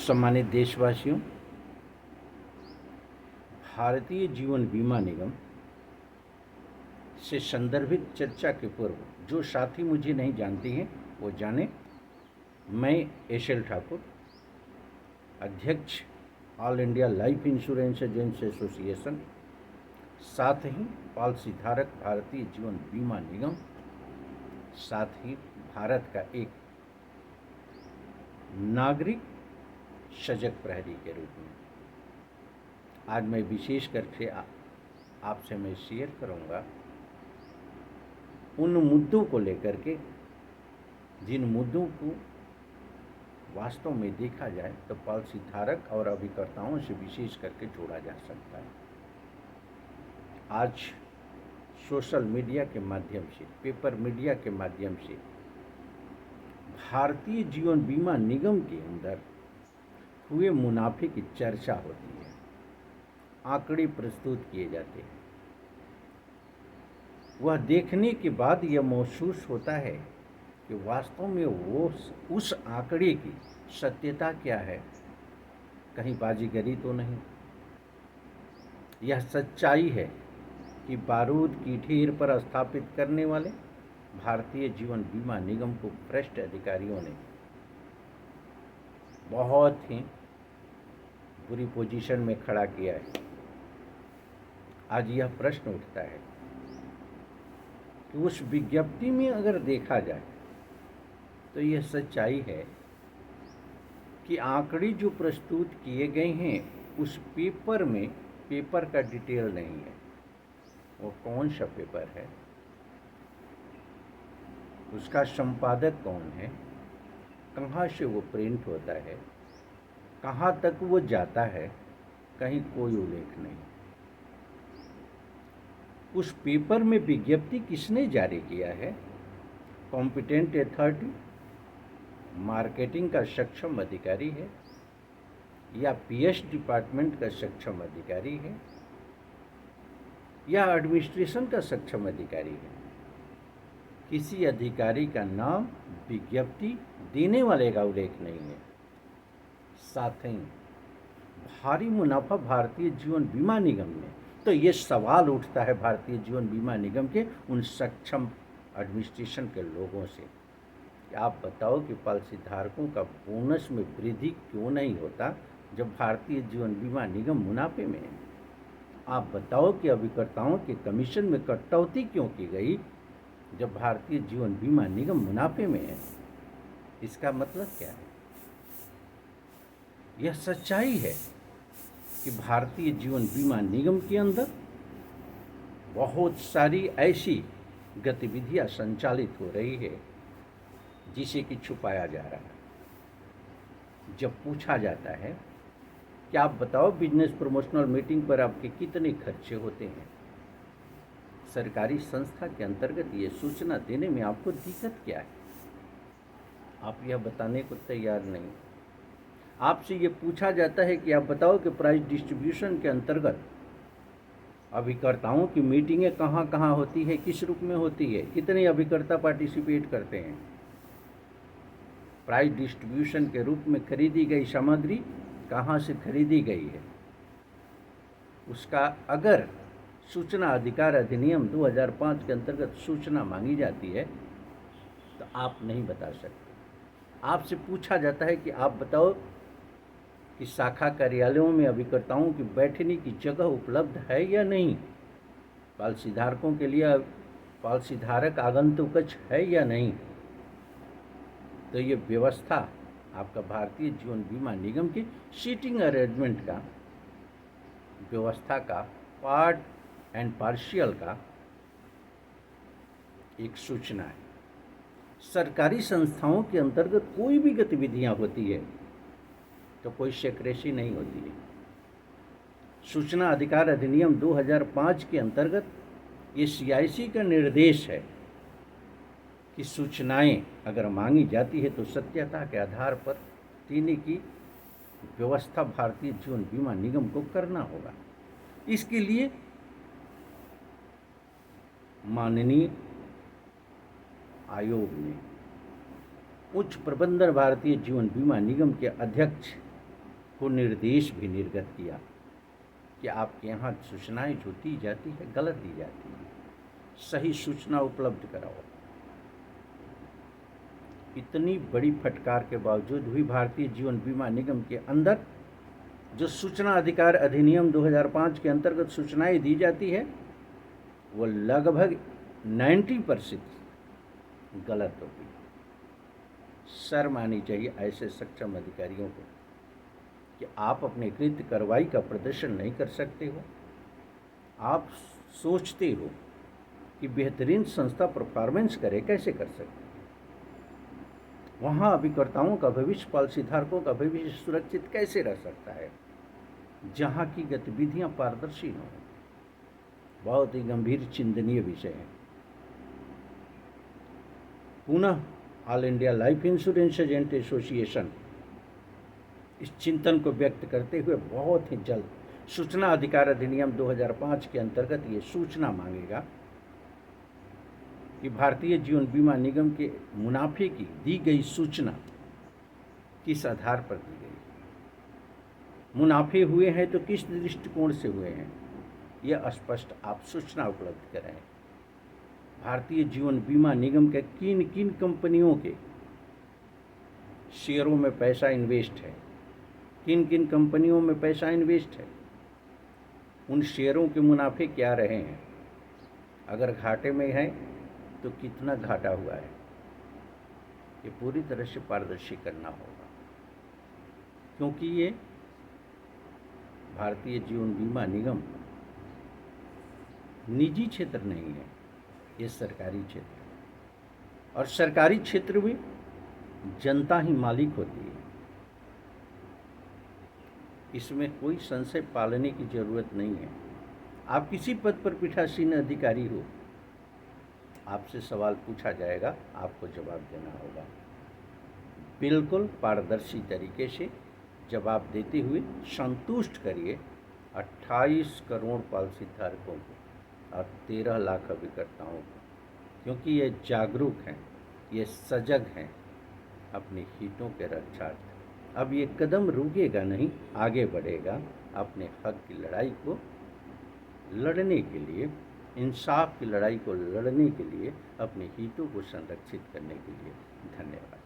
सम्मानित देशवासियों, भारतीय जीवन बीमा निगम से संदर्भित चर्चा के पूर्व जो साथी मुझे नहीं जानते हैं वो जाने। मैं एशल ठाकुर, अध्यक्ष all India life insurance agents association, साथ ही पॉलिसी धारक भारतीय जीवन बीमा निगम, साथ ही भारत का एक नागरिक सजग प्रहरी के रूप में आज मैं विशेष करके आपसे मैं शेयर करूंगा उन मुद्दों को लेकर के जिन मुद्दों को वास्तव में देखा जाए तो पॉलिसी धारक और अभिकर्ताओं से विशेष करके जोड़ा जा सकता है। आज सोशल मीडिया के माध्यम से, पेपर मीडिया के माध्यम से भारतीय जीवन बीमा निगम के अंदर हुए मुनाफे की चर्चा होती है, आंकड़े प्रस्तुत किए जाते हैं। वह देखने के बाद यह महसूस होता है कि वास्तव में वो उस आंकड़े की सत्यता क्या है, कहीं बाजीगरी तो नहीं। यह सच्चाई है कि बारूद की ढेर पर स्थापित करने वाले भारतीय जीवन बीमा निगम को भ्रष्ट अधिकारियों ने बहुत ही बुरी पोजीशन में खड़ा किया है। आज यह प्रश्न उठता है कि उस विज्ञप्ति में अगर देखा जाए तो यह सच्चाई है कि आंकड़े जो प्रस्तुत किए गए हैं उस पेपर में पेपर का डिटेल नहीं है। वो कौन सा पेपर है, उसका संपादक कौन है, कहाँ से वो प्रिंट होता है, कहाँ तक वो जाता है, कहीं कोई उल्लेख नहीं। उस पेपर में विज्ञप्ति किसने जारी किया है? कॉम्पिटेंट अथॉरिटी, मार्केटिंग का सक्षम अधिकारी है या पीएच डिपार्टमेंट का सक्षम अधिकारी है या एडमिनिस्ट्रेशन का सक्षम अधिकारी है? किसी अधिकारी का नाम विज्ञप्ति देने वाले का उल्लेख नहीं है। साथ ही भारी मुनाफा भारतीय जीवन बीमा निगम में, तो ये सवाल उठता है भारतीय जीवन बीमा निगम के उन सक्षम एडमिनिस्ट्रेशन के लोगों से कि आप बताओ कि पॉलिसी धारकों का बोनस में वृद्धि क्यों नहीं होता जब भारतीय जीवन बीमा निगम मुनाफे में है? आप बताओ कि अभिकर्ताओं के कमीशन में कटौती क्यों की गई जब भारतीय जीवन बीमा निगम मुनाफे में है? इसका मतलब क्या है? यह सच्चाई है कि भारतीय जीवन बीमा निगम के अंदर बहुत सारी ऐसी गतिविधियां संचालित हो रही है जिसे कि छुपाया जा रहा है। जब पूछा जाता है कि आप बताओ बिजनेस प्रमोशनल मीटिंग पर आपके कितने खर्चे होते हैं, सरकारी संस्था के अंतर्गत ये सूचना देने में आपको दिक्कत क्या है? आप यह बताने को तैयार नहीं। आपसे ये पूछा जाता है कि आप बताओ कि प्राइस डिस्ट्रीब्यूशन के अंतर्गत अभिकर्ताओं की मीटिंगें कहाँ कहाँ होती है, किस रूप में होती है, कितने अभिकर्ता पार्टिसिपेट करते हैं, प्राइस डिस्ट्रीब्यूशन के रूप में खरीदी गई सामग्री कहाँ से खरीदी गई है, उसका अगर सूचना अधिकार अधिनियम 2005 के अंतर्गत सूचना मांगी जाती है तो आप नहीं बता सकते। आपसे पूछा जाता है कि आप बताओ कि शाखा कार्यालयों में अभिकर्ताओं की बैठने की जगह उपलब्ध है या नहीं, पॉलिसी धारकों के लिए पॉलिसी धारक आगंतुक कक्ष है या नहीं। तो ये व्यवस्था आपका भारतीय जीवन बीमा निगम की सीटिंग अरेंजमेंट का व्यवस्था का पार्ट एंड पार्शियल का एक सूचना है। सरकारी संस्थाओं के अंतर्गत कोई भी गतिविधियां होती है तो कोई सेक्रेसी नहीं होती है। सूचना अधिकार अधिनियम 2005 के अंतर्गत ये सीआईसी का निर्देश है कि सूचनाएं अगर मांगी जाती है तो सत्यता के आधार पर देने की व्यवस्था भारतीय जीवन बीमा निगम को करना होगा। इसके लिए माननीय आयोग ने उच्च प्रबंधन भारतीय जीवन बीमा निगम के अध्यक्ष को निर्देश भी निर्गत किया कि आपके यहाँ सूचनाएं जो दी जाती है गलत दी जाती है, सही सूचना उपलब्ध कराओ। इतनी बड़ी फटकार के बावजूद भी भारतीय जीवन बीमा निगम के अंदर जो सूचना अधिकार अधिनियम 2005 के अंतर्गत सूचनाएं दी जाती है वो लगभग 90% गलत होती है। शर्म आनी चाहिए ऐसे सक्षम अधिकारियों को कि आप अपने कृत्य कार्रवाई का प्रदर्शन नहीं कर सकते हो। आप सोचते हो कि बेहतरीन संस्था परफॉर्मेंस करे, कैसे कर सकते हो? वहाँ अभिकर्ताओं का भविष्य, पॉलिसी धारकों का भविष्य सुरक्षित कैसे रह सकता है जहाँ की गतिविधियाँ पारदर्शी न हो? बहुत ही गंभीर चिंतनीय विषय है। पुनः all India life insurance agent association इस चिंतन को व्यक्त करते हुए बहुत ही जल्द सूचना अधिकार अधिनियम 2005 के अंतर्गत ये सूचना मांगेगा कि भारतीय जीवन बीमा निगम के मुनाफे की दी गई सूचना किस आधार पर दी गई, मुनाफे हुए हैं तो किस दृष्टिकोण से हुए हैं, यह स्पष्ट आप सूचना उपलब्ध कराएं। भारतीय जीवन बीमा निगम के किन किन कंपनियों के शेयरों में पैसा इन्वेस्ट है, किन किन कंपनियों में पैसा इन्वेस्ट है, उन शेयरों के मुनाफे क्या रहे हैं, अगर घाटे में है तो कितना घाटा हुआ है, ये पूरी तरह से पारदर्शी करना होगा। क्योंकि ये भारतीय जीवन बीमा निगम निजी क्षेत्र नहीं है, ये सरकारी क्षेत्र है और सरकारी क्षेत्र में जनता ही मालिक होती है। इसमें कोई संशय पालने की जरूरत नहीं है। आप किसी पद पर पीठासीन अधिकारी हो, आपसे सवाल पूछा जाएगा, आपको जवाब देना होगा। बिल्कुल पारदर्शी तरीके से जवाब देते हुए संतुष्ट करिए 28 करोड़ पॉलिसी धारकों को और 13 लाख अभिकर्ताओं को, क्योंकि ये जागरूक हैं, ये सजग हैं अपने हितों के रक्षार्थ। अब ये कदम रुकेगा नहीं, आगे बढ़ेगा अपने हक की लड़ाई को लड़ने के लिए, इंसाफ की लड़ाई को लड़ने के लिए, अपने हितों को संरक्षित करने के लिए। धन्यवाद।